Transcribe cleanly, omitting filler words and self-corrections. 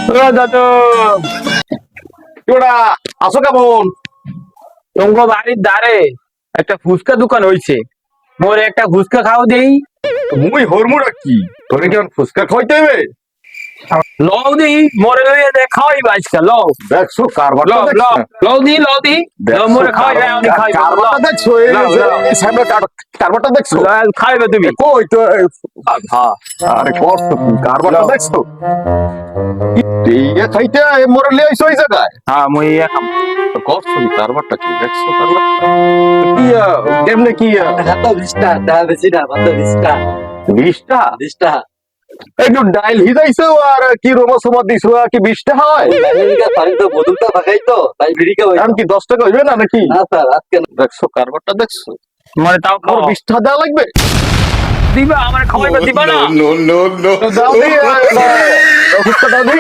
দাদু ওরা আসো কেমন? তোমার বাড়ির ধারে একটা ফুচকা দোকান হইছে, মোর একটা ফুচকা খাও দেই। মুই হরমুড়া কি তোরে কেমন ফুচকা খাইতে হবে? লও দি মোরে লইয়া দে খাওয়াই আজকে লও দেখছো কারবারটা লও দেখছো? লও দি লও মোরে খাওয়াই যায় আমি খাই কারবারটা দেখছো? এই সামনে কারবারটা দেখছো? খাইবে তুমি কই তো হ্যাঁ আরে করছো কি কারবারটা দেখছো? এই খাইতে মোরে লিয়ে আইছো এই জায়গায়? হ্যাঁ মুই খাম করছো কি কারবারটা কি দেখছো কারবারটা? কি কেমনে কি হাতটা বিশটা টাকা বেশি না মাত্র 20টা 20টা 20টা একটু ডাইল হিজাইছো আর কি রোমা সোমা দিছো আর কি 20টা হয়? আমেরিকা পানি তো বোতলটা ফাঁকাই তো তাই বিড়িকা হইতো এখন কি 10 টাকা হইবে না নাকি? না স্যার আজকে দেখছো কারবারটা দেখছো? মানে তাও মোর খাও 20টা দেওয়া লাগবে? দিবা আমার খাওয়াইবা দিবা না দাও দি ফুচকা দাও দি